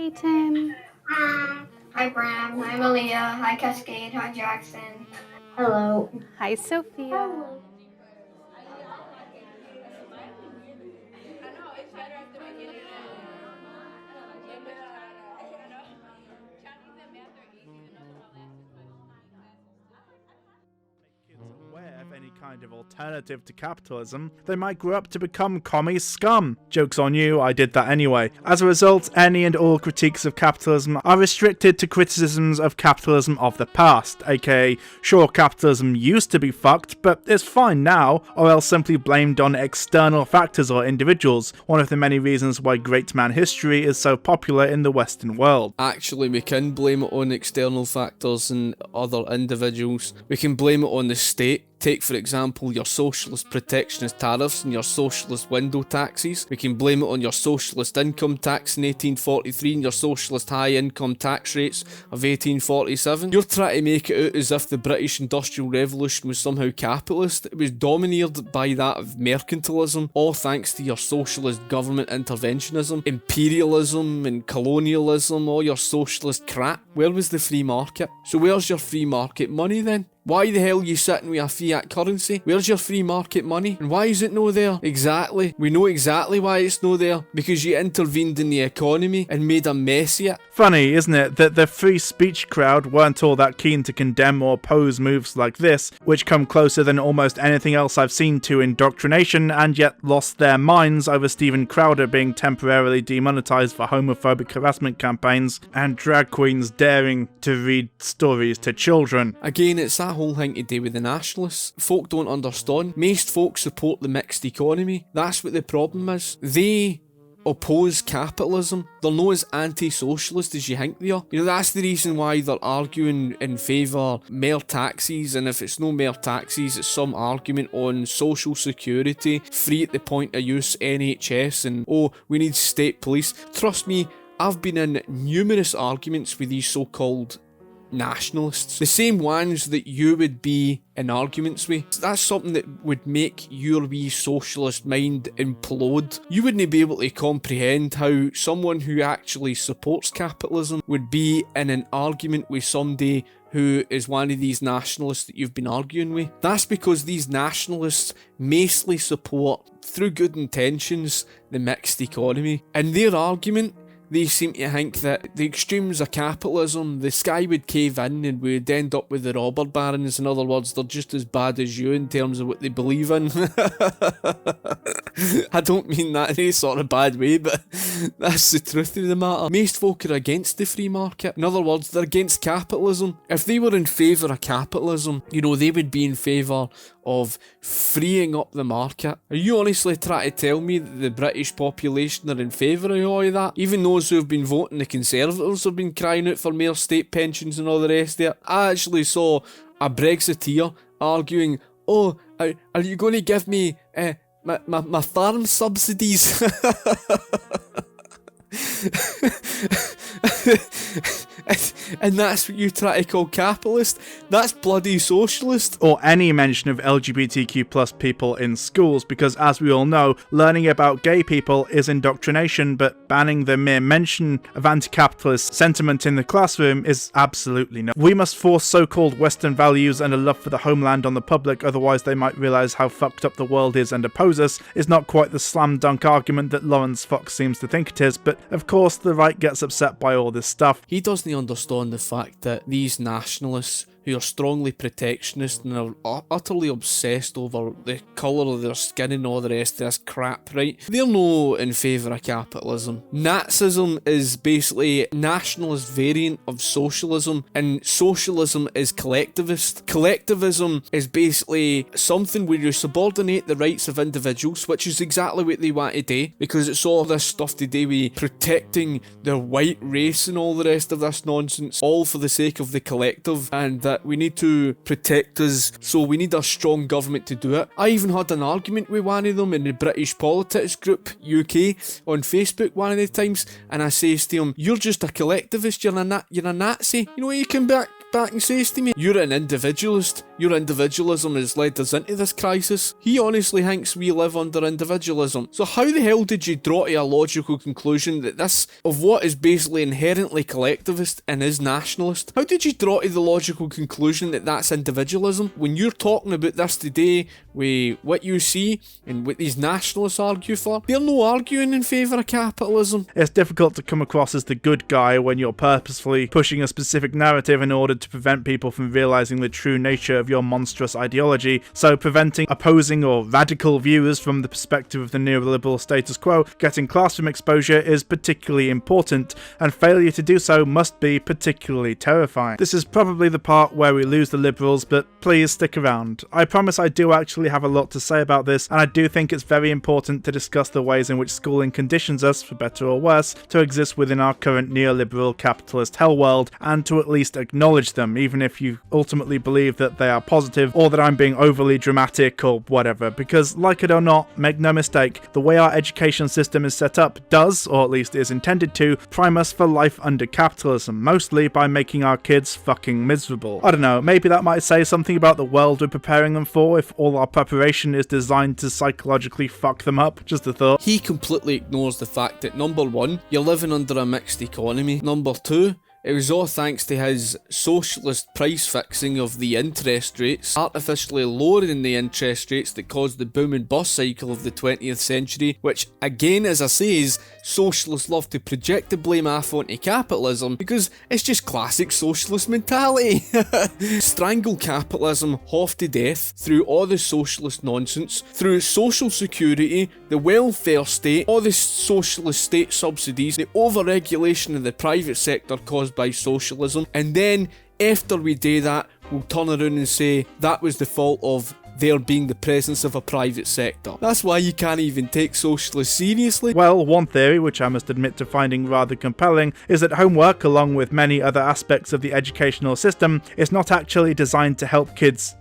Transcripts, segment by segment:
Hi, Tim. Hi, Bram. Hi, Malia. Hi, Cascade. Hi, Jackson. Hello. Hi, Sophia. Aware of any kind of alternative to capitalism, they might grow up to become commie scum. Joke's on you, I did that anyway. As a result, any and all critiques of capitalism are restricted to criticisms of capitalism of the past, aka, sure, capitalism used to be fucked, but it's fine now, or else simply blamed on external factors or individuals, one of the many reasons why great man history is so popular in the Western world. Actually, we can blame it on external factors and other individuals. We can blame it on the state. Take, for example, your socialist protectionist tariffs and your socialist window taxes. We can blame it on your socialist income tax in 1843 and your socialist high income tax rates of 1847. You're trying to make it out as if the British Industrial Revolution was somehow capitalist. It was dominated by that of mercantilism, all thanks to your socialist government interventionism, imperialism and colonialism, all your socialist crap. Where was the free market? So where's your free market money then? Why the hell are you sitting with a fiat currency? Where's your free market money? And why is it no there? Exactly. We know exactly why it's no there. Because you intervened in the economy and made a mess of it. Funny, isn't it, that the free speech crowd weren't all that keen to condemn or oppose moves like this, which come closer than almost anything else I've seen to indoctrination, and yet lost their minds over Steven Crowder being temporarily demonetized for homophobic harassment campaigns, and drag queens daring to read stories to children. Again, it's that whole thing to do with the nationalists. Folk don't understand. Most folk support the mixed economy. That's what the problem is. They oppose capitalism. They're not as anti-socialist as you think they are. You know, that's the reason why they're arguing in favour more taxes, and if it's no more taxes, it's some argument on social security, free at the point of use NHS, and oh, we need state police. Trust me, I've been in numerous arguments with these so-called nationalists, the same ones that you would be in arguments with. That's something that would make your wee socialist mind implode. You wouldn't be able to comprehend how someone who actually supports capitalism would be in an argument with somebody who is one of these nationalists that you've been arguing with. That's because these nationalists mostly support, through good intentions, the mixed economy. And their argument, they seem to think that the extremes of capitalism, the sky would cave in and we'd end up with the robber barons. In other words, they're just as bad as you in terms of what they believe in. I don't mean that in any sort of bad way, but that's the truth of the matter. Most folk are against the free market. In other words, they're against capitalism. If they were in favour of capitalism, you know, they would be in favour of freeing up the market. Are you honestly trying to tell me that the British population are in favour of all of that? Even those who have been voting the Conservatives have been crying out for more state pensions and all the rest of it. I actually saw a Brexiteer arguing, oh, are you going to give me my farm subsidies? And that's what you try to call capitalist? That's bloody socialist. Or any mention of LGBTQ plus people in schools, because as we all know, learning about gay people is indoctrination, but banning the mere mention of anti-capitalist sentiment in the classroom is absolutely no. We must force so-called Western values and a love for the homeland on the public, otherwise they might realise how fucked up the world is and oppose us, is not quite the slam dunk argument that Lawrence Fox seems to think it is, but of course the right gets upset by all this stuff. He doesn't understand the fact that these nationalists who are strongly protectionist and are utterly obsessed over the colour of their skin and all the rest of this crap, right? They're no in favour of capitalism. Nazism is basically a nationalist variant of socialism, and socialism is collectivist. Collectivism is basically something where you subordinate the rights of individuals, which is exactly what they want to do, because it's all this stuff to do with protecting their white race and all the rest of this nonsense, all for the sake of the collective, and that we need to protect us, so we need a strong government to do it. I even had an argument with one of them in the British Politics group, UK, on Facebook one of the times, and I says to him, you're just a collectivist, you're a Nazi. You know, you come back back and says to me, "You're an individualist. Your individualism has led us into this crisis." He honestly thinks we live under individualism. So how the hell did you draw to a logical conclusion that this, of what is basically inherently collectivist and is nationalist, how did you draw to the logical conclusion that that's individualism? When you're talking about this today, with what you see and what these nationalists argue for, they're no arguing in favour of capitalism. It's difficult to come across as the good guy when you're purposefully pushing a specific narrative in order to prevent people from realising the true nature of your monstrous ideology, so preventing opposing or radical viewers from the perspective of the neoliberal status quo getting classroom exposure is particularly important, and failure to do so must be particularly terrifying. This is probably the part where we lose the liberals, but please stick around. I promise I do actually have a lot to say about this, and I do think it's very important to discuss the ways in which schooling conditions us, for better or worse, to exist within our current neoliberal capitalist hell world, and to at least acknowledge them, even if you ultimately believe that they are positive or that I'm being overly dramatic or whatever, because like it or not, make no mistake, the way our education system is set up does, or at least is intended to, prime us for life under capitalism, mostly by making our kids fucking miserable. I don't know, maybe that might say something about the world we're preparing them for if all our preparation is designed to psychologically fuck them up. Just a thought. He completely ignores the fact that, number one, you're living under a mixed economy. Number two, it was all thanks to his socialist price fixing of the interest rates, artificially lowering the interest rates that caused the boom and bust cycle of the 20th century, which again, as I say, is socialists love to project the blame off onto capitalism because it's just classic socialist mentality. Strangle capitalism half to death through all the socialist nonsense, through social security, the welfare state, all the socialist state subsidies, the over-regulation of the private sector caused by socialism, and then after we do that, we'll turn around and say that was the fault of there being the presence of a private sector. That's why you can't even take socialists seriously. Well, one theory, which I must admit to finding rather compelling, is that homework, along with many other aspects of the educational system, is not actually designed to help kids,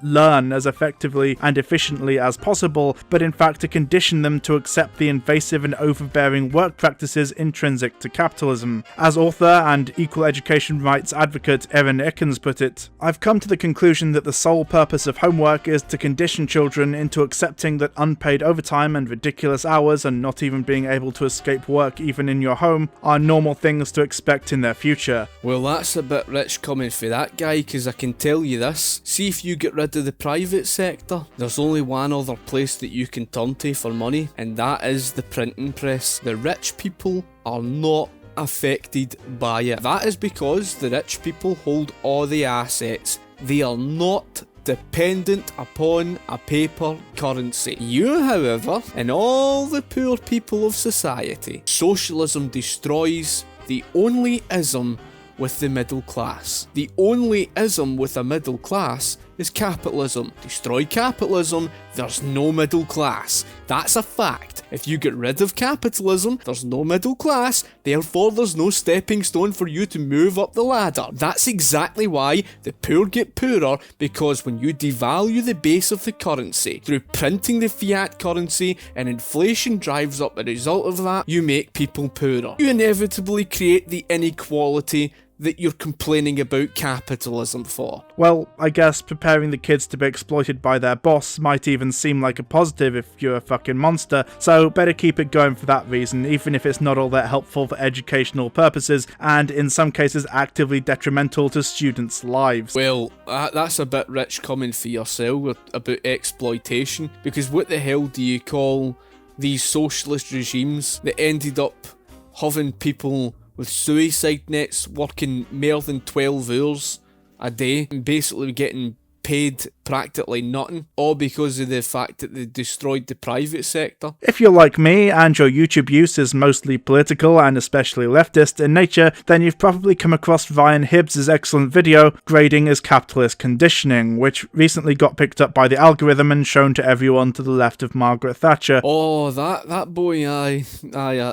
learn as effectively and efficiently as possible, but in fact to condition them to accept the invasive and overbearing work practices intrinsic to capitalism. As author and equal education rights advocate Erin Ickens put it, "I've come to the conclusion that the sole purpose of homework is to condition children into accepting that unpaid overtime and ridiculous hours and not even being able to escape work even in your home are normal things to expect in their future." Well, that's a bit rich coming for that guy, because I can tell you this. See, if you get rid of the private sector, there's only one other place that you can turn to for money, and that is the printing press. The rich people are not affected by it. That is because the rich people hold all the assets. They are not dependent upon a paper currency. You, however, and all the poor people of society, socialism destroys the only ism with the middle class. The only ism with a middle class is capitalism. Destroy capitalism, there's no middle class. That's a fact. If you get rid of capitalism, there's no middle class, therefore there's no stepping stone for you to move up the ladder. That's exactly why the poor get poorer, because when you devalue the base of the currency through printing the fiat currency and inflation drives up the result of that, you make people poorer. You inevitably create the inequality that you're complaining about capitalism for. Well, I guess preparing the kids to be exploited by their boss might even seem like a positive if you're a fucking monster, so better keep it going for that reason, even if it's not all that helpful for educational purposes, and in some cases actively detrimental to students' lives. Well, that's a bit rich coming for yourself about exploitation, because what the hell do you call these socialist regimes that ended up having people with suicide nets working more than 12 hours a day and basically getting paid practically nothing, all because of the fact that they destroyed the private sector? If you're like me and your YouTube use is mostly political and especially leftist in nature, then you've probably come across Ryan Hibbs' excellent video, Grading as Capitalist Conditioning, which recently got picked up by the algorithm and shown to everyone to the left of Margaret Thatcher. Oh, that boy, I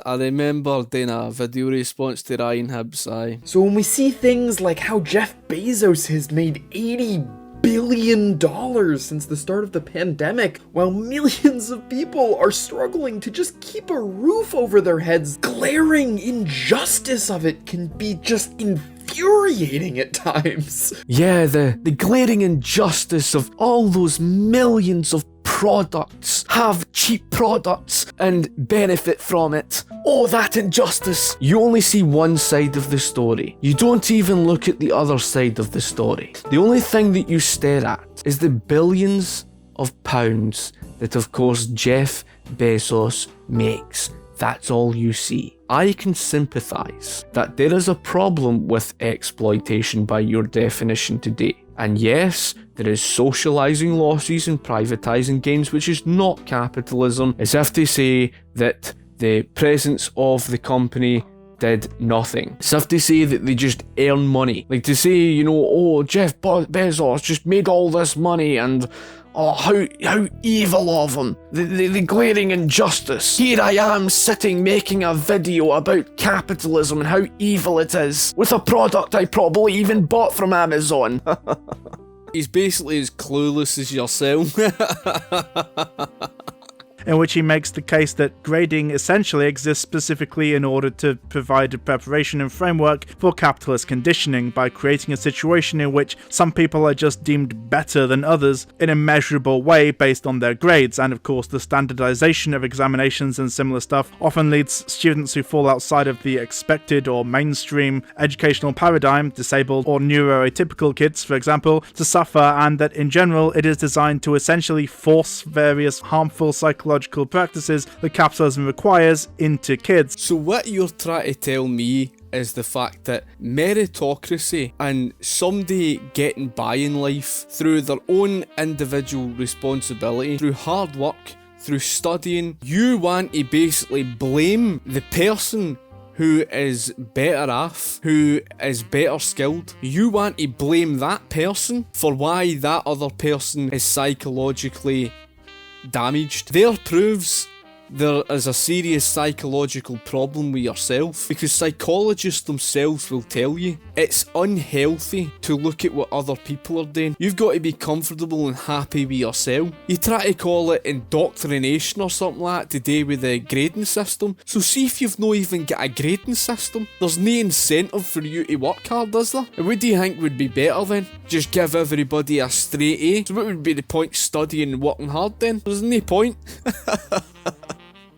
remember doing a video response to Ryan Hibbs, aye. So when we see things like how Jeff Bezos has made $80 billion since the start of the pandemic, while millions of people are struggling to just keep a roof over their heads, glaring injustice of it can be just infuriating infuriating at times. Yeah, the glaring injustice of all those millions of products have cheap products and benefit from it. Oh, that injustice. You only see one side of the story. You don't even look at the other side of the story. The only thing that you stare at is the billions of pounds that, of course, Jeff Bezos makes. That's all you see. I can sympathise that there is a problem with exploitation by your definition today. And yes, there is socialising losses and privatising gains, which is not capitalism, as if to say that the presence of the company did nothing. It's if to say that they just earn money. Like to say, you know, oh, Jeff Bezos just made all this money and oh, how evil of him. The glaring injustice. Here I am sitting making a video about capitalism and how evil it is, with a product I probably even bought from Amazon. He's basically as clueless as yourself. In which he makes the case that grading essentially exists specifically in order to provide a preparation and framework for capitalist conditioning by creating a situation in which some people are just deemed better than others in a measurable way based on their grades, and of course the standardization of examinations and similar stuff often leads students who fall outside of the expected or mainstream educational paradigm, disabled or neuroatypical kids for example, to suffer, and that in general it is designed to essentially force various harmful psychological practices that capitalism requires into kids. So what you're trying to tell me is the fact that meritocracy and somebody getting by in life through their own individual responsibility, through hard work, through studying, you want to basically blame the person who is better off, who is better skilled. You want to blame that person for why that other person is psychologically damaged. There proves there is a serious psychological problem with yourself, because psychologists themselves will tell you it's unhealthy to look at what other people are doing. You've got to be comfortable and happy with yourself. You try to call it indoctrination or something like that today with the grading system. So see if you've not even got a grading system. There's no incentive for you to work hard, is there? And what do you think would be better then? Just give everybody a straight A? So what would be the point studying and working hard then? There's no point.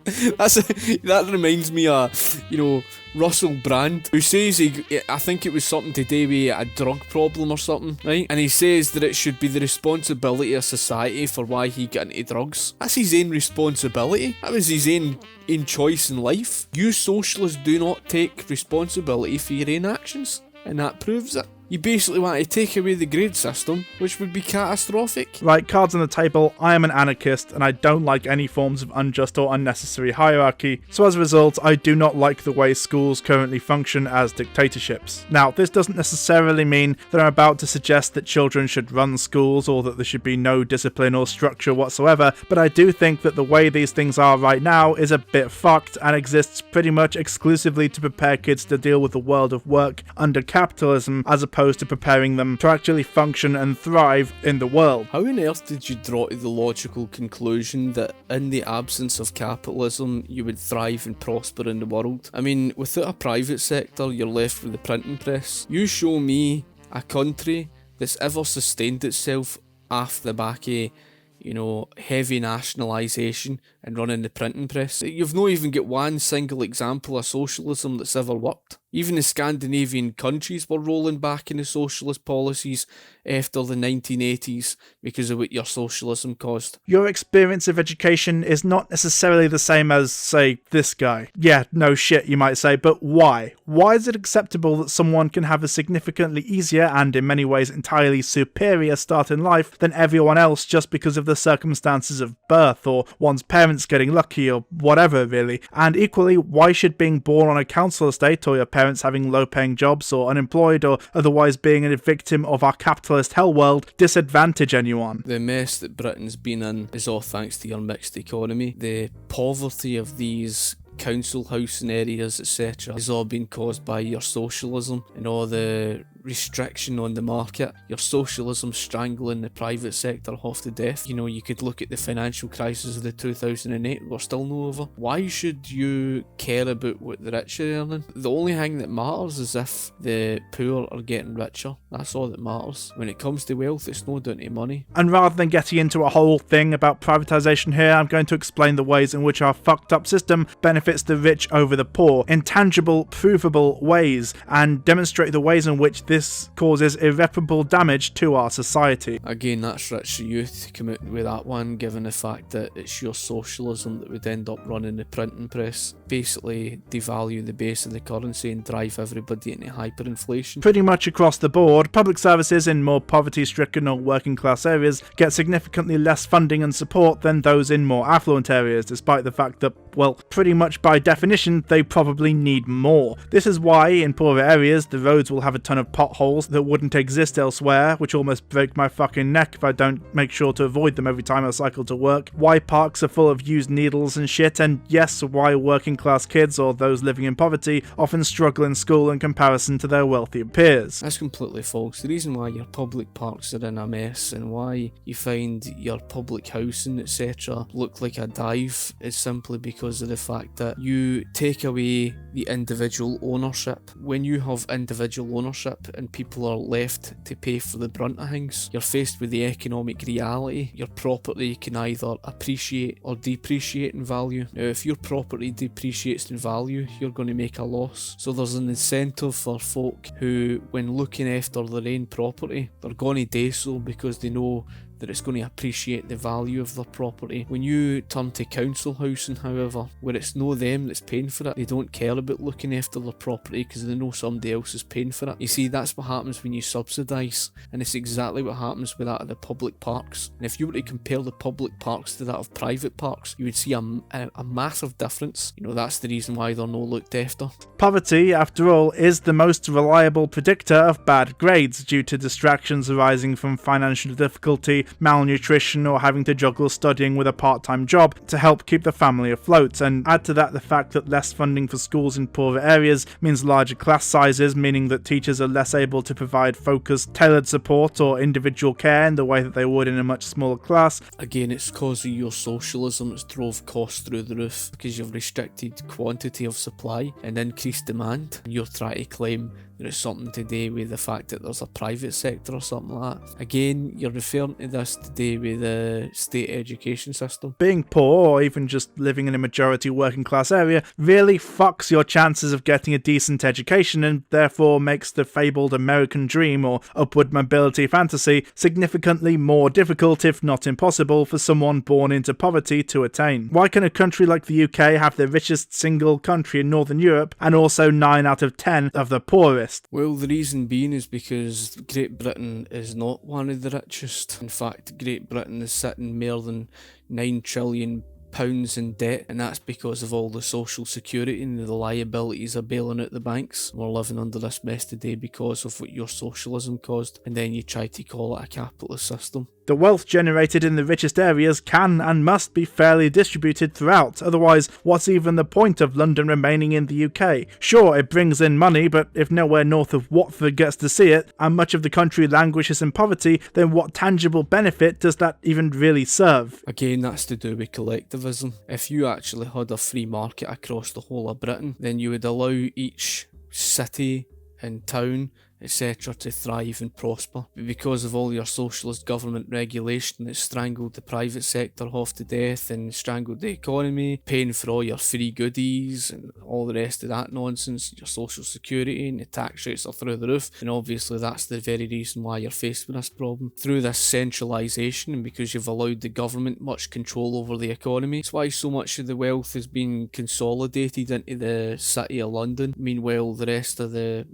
That reminds me of, you know, Russell Brand, who says I think it was something to do with a drug problem or something, right? And he says that it should be the responsibility of society for why he got into drugs. That's his own responsibility. That was his own choice in life. You socialists do not take responsibility for your own actions, and that proves it. You basically want to take away the grade system, which would be catastrophic. Right, cards on the table, I am an anarchist and I don't like any forms of unjust or unnecessary hierarchy, so as a result I do not like the way schools currently function as dictatorships. Now, this doesn't necessarily mean that I'm about to suggest that children should run schools or that there should be no discipline or structure whatsoever, but I do think that the way these things are right now is a bit fucked and exists pretty much exclusively to prepare kids to deal with the world of work under capitalism, as opposed to preparing them to actually function and thrive in the world. How on earth did you draw to the logical conclusion that in the absence of capitalism you would thrive and prosper in the world? I mean, without a private sector you're left with the printing press. You show me a country that's ever sustained itself off the back of, you know, heavy nationalisation and running the printing press. You've not even got one single example of socialism that's ever worked. Even the Scandinavian countries were rolling back into socialist policies after the 1980s because of what your socialism caused. Your experience of education is not necessarily the same as, say, this guy. Yeah, no shit, you might say, but why? Why is it acceptable that someone can have a significantly easier and in many ways entirely superior start in life than everyone else just because of the circumstances of birth or one's parents getting lucky or whatever, really? And equally, why should being born on a council estate or your parents having low-paying jobs or unemployed or otherwise being a victim of our capitalist hell world disadvantage anyone? The mess that Britain's been in is all thanks to your mixed economy. The poverty of these council housing areas, etc., has all been caused by your socialism and all the restriction on the market. Your socialism strangling the private sector half to death. You know, you could look at the financial crisis of the 2008, we're still not over. Why should you care about what the rich are earning? The only thing that matters is if the poor are getting richer. That's all that matters. When it comes to wealth, it's no down to money. And rather than getting into a whole thing about privatisation here, I'm going to explain the ways in which our fucked up system benefits the rich over the poor in tangible, provable ways, and demonstrate the ways in which this causes irreparable damage to our society. Again, that's rich youth to come out with that one, given the fact that it's your socialism that would end up running the printing press. Basically devalue the base of the currency and drive everybody into hyperinflation. Pretty much across the board, public services in more poverty-stricken or working class areas get significantly less funding and support than those in more affluent areas, despite the fact that, well, pretty much by definition, they probably need more. This is why, in poorer areas, the roads will have a ton of potholes that wouldn't exist elsewhere, which almost break my fucking neck if I don't make sure to avoid them every time I cycle to work. Why parks are full of used needles and shit, and yes, why working class kids or those living in poverty often struggle in school in comparison to their wealthier peers. That's completely false. The reason why your public parks are in a mess and why you find your public housing, etc., look like a dive is simply because of the fact that you take away the individual ownership. When you have individual ownership and people are left to pay for the brunt of things, you're faced with the economic reality. Your property can either appreciate or depreciate in value. Now, if your property depreciates in value, you're going to make a loss. So there's an incentive for folk who, when looking after their own property, they're going to do so because they know that it's going to appreciate the value of their property. When you turn to council housing, however, where it's no them that's paying for it, they don't care about looking after their property because they know somebody else is paying for it. You see, that's what happens when you subsidise, and it's exactly what happens with that of the public parks. And if you were to compare the public parks to that of private parks, you would see a massive difference. You know, that's the reason why they're not looked after. Poverty, after all, is the most reliable predictor of bad grades due to distractions arising from financial difficulty, malnutrition, or having to juggle studying with a part-time job to help keep the family afloat. And add to that the fact that less funding for schools in poorer areas means larger class sizes, meaning that teachers are less able to provide focused, tailored support or individual care in the way that they would in a much smaller class. Again, it's because of your socialism that's drove costs through the roof, because you've restricted quantity of supply and increased demand. And you're trying to claim that it's something to do with the fact that there's a private sector or something like that. Again, you're referring to this to do with the state education system. Being poor, or even just living in a majority working class area, really fucks your chances of getting a decent education, and therefore makes the fabled American dream or upward mobility fantasy significantly more difficult, if not impossible, for someone born into poverty to attain. Why can a country like the UK have the richest single country in Northern Europe and also 9 out of 10 of the poorest? Well, the reason being is because Great Britain is not one of the richest. In fact, Great Britain is sitting more than £9 trillion in debt, and that's because of all the social security and the liabilities are bailing out the banks. We're living under this mess today because of what your socialism caused, and then you try to call it a capitalist system. The wealth generated in the richest areas can and must be fairly distributed throughout, otherwise what's even the point of London remaining in the UK? Sure, it brings in money, but if nowhere north of Watford gets to see it, and much of the country languishes in poverty, then what tangible benefit does that even really serve? Again, that's to do with collectivism. If you actually had a free market across the whole of Britain, then you would allow each city and town, etc., to thrive and prosper. But because of all your socialist government regulation that strangled the private sector half to death and strangled the economy, paying for all your free goodies and all the rest of that nonsense, your social security and the tax rates are through the roof, and obviously that's the very reason why you're faced with this problem. Through this centralisation, and because you've allowed the government much control over the economy, it's why so much of the wealth has been consolidated into the city of London. Meanwhile, the rest of the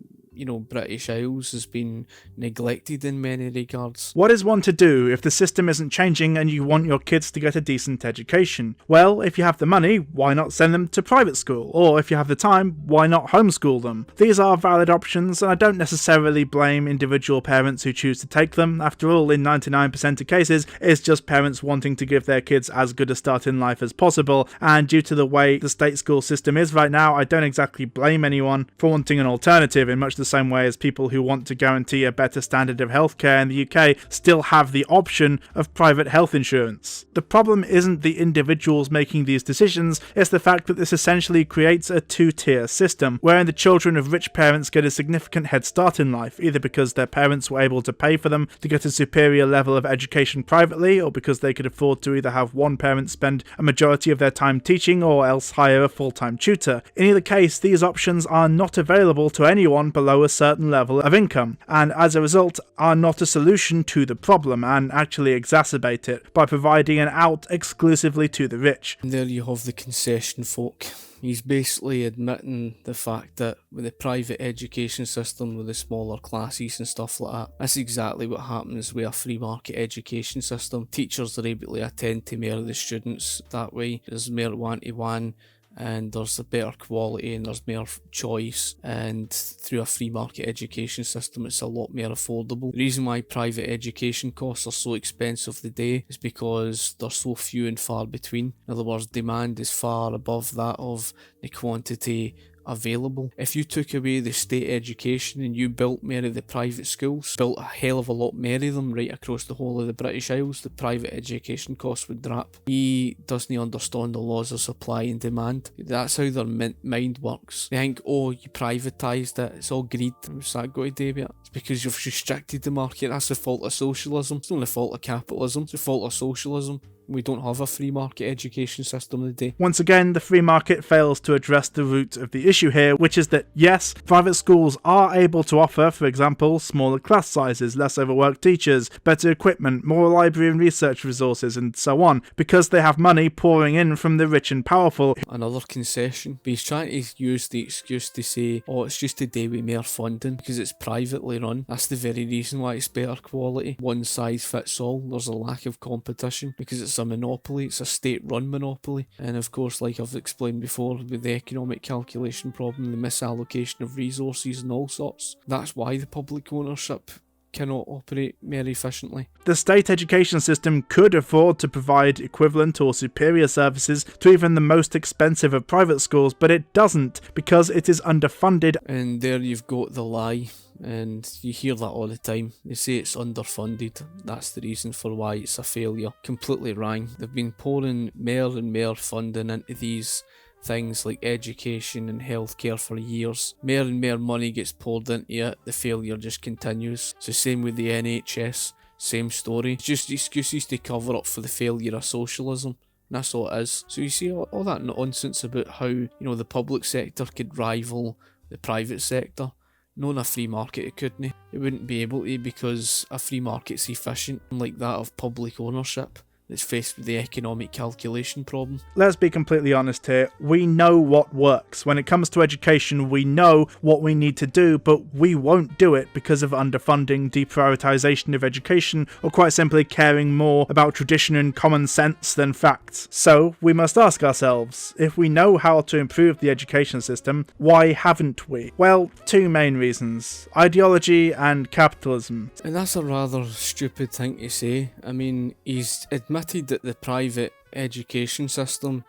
British Isles has been neglected in many regards. What is one to do if the system isn't changing and you want your kids to get a decent education? Well, if you have the money, why not send them to private school? Or if you have the time, why not homeschool them? These are valid options, and I don't necessarily blame individual parents who choose to take them. After all, in 99% of cases, it's just parents wanting to give their kids as good a start in life as possible, and due to the way the state school system is right now, I don't exactly blame anyone for wanting an alternative in much the the same way as people who want to guarantee a better standard of healthcare in the UK still have the option of private health insurance. The problem isn't the individuals making these decisions, it's the fact that this essentially creates a two-tier system, wherein the children of rich parents get a significant head start in life, either because their parents were able to pay for them to get a superior level of education privately, or because they could afford to either have one parent spend a majority of their time teaching or else hire a full-time tutor. In either case, these options are not available to anyone below a certain level of income, and as a result are not a solution to the problem and actually exacerbate it by providing an out exclusively to the rich. And there you have the concession folk. He's basically admitting the fact that with the private education system, with the smaller classes and stuff like that, that's exactly what happens with a free market education system. Teachers are able to attend to more of the students that way. There's more one-to-one, and there's a better quality and there's more choice, and through a free market education system it's a lot more affordable. The reason why private education costs are so expensive today is because they're so few and far between. In other words, demand is far above that of the quantity available. If you took away the state education and you built more of the private schools, built a hell of a lot more of them right across the whole of the British Isles, the private education costs would drop. He doesn't understand the laws of supply and demand. That's how their mind works. They think, oh, you privatised it, it's all greed. What's that got to do with it? It's because you've restricted the market. That's the fault of socialism. It's not the fault of capitalism, it's the fault of socialism. We don't have a free market education system today. Once again, the free market fails to address the root of the issue here, which is that yes, private schools are able to offer, for example, smaller class sizes, less overworked teachers, better equipment, more library and research resources, and so on, because they have money pouring in from the rich and powerful. Another concession, but he's trying to use the excuse to say, oh, it's just to do with more funding because it's privately run. That's the very reason why it's better quality. One size fits all. There's a lack of competition because it's a monopoly, it's a state-run monopoly, and of course, like I've explained before, with the economic calculation problem, the misallocation of resources and all sorts, that's why the public ownership cannot operate more efficiently. The state education system could afford to provide equivalent or superior services to even the most expensive of private schools, but it doesn't because it is underfunded. And there you've got the lie, and you hear that all the time. They say it's underfunded. That's the reason for why it's a failure. Completely wrong. They've been pouring more and more funding into these things like education and healthcare for years. More and more money gets poured into it, the failure just continues. It's the same with the NHS, same story. It's just excuses to cover up for the failure of socialism. And that's all it is. So you see all that nonsense about how, the public sector could rival the private sector. No, in a free market it couldn't. It wouldn't be able to because a free market's efficient, unlike that of public ownership that's faced with the economic calculation problem. Let's be completely honest here. We know what works. When it comes to education, we know what we need to do, but we won't do it because of underfunding, deprioritisation of education, or quite simply caring more about tradition and common sense than facts. So, we must ask ourselves, if we know how to improve the education system, why haven't we? Well, two main reasons. Ideology and capitalism. And that's a rather stupid thing to say. I mean, he's admitted that the private education system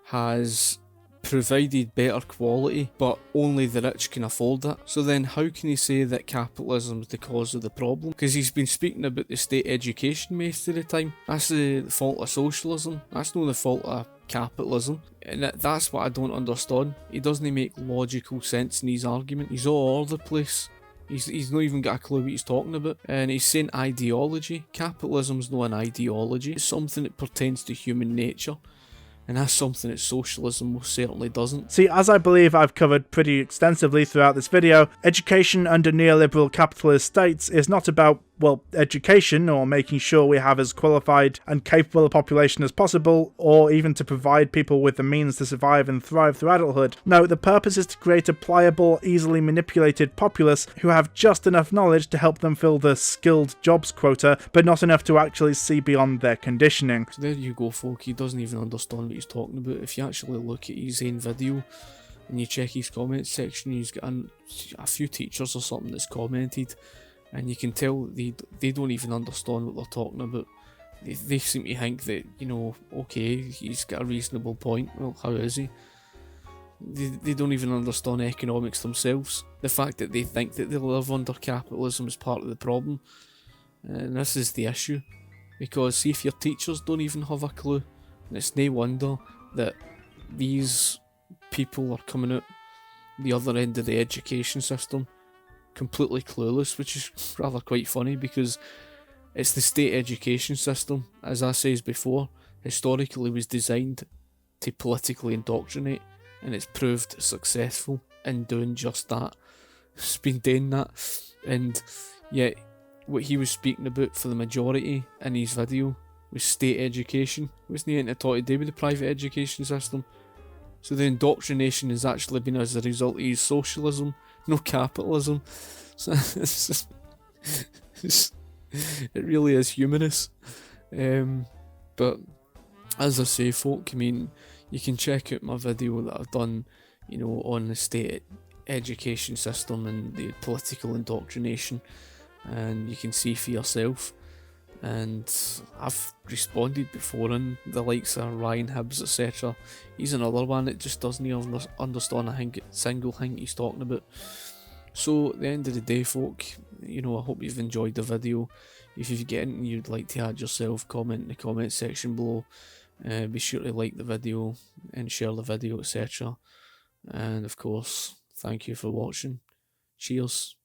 has provided better quality, but only the rich can afford it. So then how can he say that capitalism is the cause of the problem? Because he's been speaking about the state education most of the time. That's the fault of socialism. That's not the fault of capitalism. And that's what I don't understand. He doesn't make logical sense in his argument. He's all over the place. He's not even got a clue what he's talking about. And he's saying ideology. Capitalism's not an ideology. It's something that pertains to human nature. And that's something that socialism most certainly doesn't. See, as I believe I've covered pretty extensively throughout this video, education under neoliberal capitalist states is not about, education or making sure we have as qualified and capable a population as possible, or even to provide people with the means to survive and thrive through adulthood. No, the purpose is to create a pliable, easily manipulated populace who have just enough knowledge to help them fill the skilled jobs quota, but not enough to actually see beyond their conditioning. So there you go, folk. He doesn't even understand what he's talking about. If you actually look at his own video and you check his comment section, he's got a few teachers or something that's commented, and you can tell they don't even understand what they're talking about. They seem to think that, okay, he's got a reasonable point. Well, how is he? They don't even understand economics themselves. The fact that they think that they live under capitalism is part of the problem. And this is the issue. Because see, if your teachers don't even have a clue, and it's no wonder that these people are coming out the other end of the education system completely clueless, which is rather quite funny because it's the state education system, as I said before, historically was designed to politically indoctrinate, and it's proved successful in doing just that. It's been doing that, and yet what he was speaking about for the majority in his video was state education. It wasn't anything at all to do with the private education system. So the indoctrination has actually been as a result of his socialism, no capitalism. So it really is humorous. But as I say, folk, I mean, you can check out my video that I've done, you know, on the state education system and the political indoctrination, and you can see for yourself. And I've responded before in the likes of Ryan Hibbs, etc. He's another one that just doesn't understand a single thing he's talking about. So at the end of the day, folk, you know, I hope you've enjoyed the video. If you've got anything you'd like to add yourself, comment in the comment section below. Be sure to like the video and share the video, etc. And of course, thank you for watching. Cheers.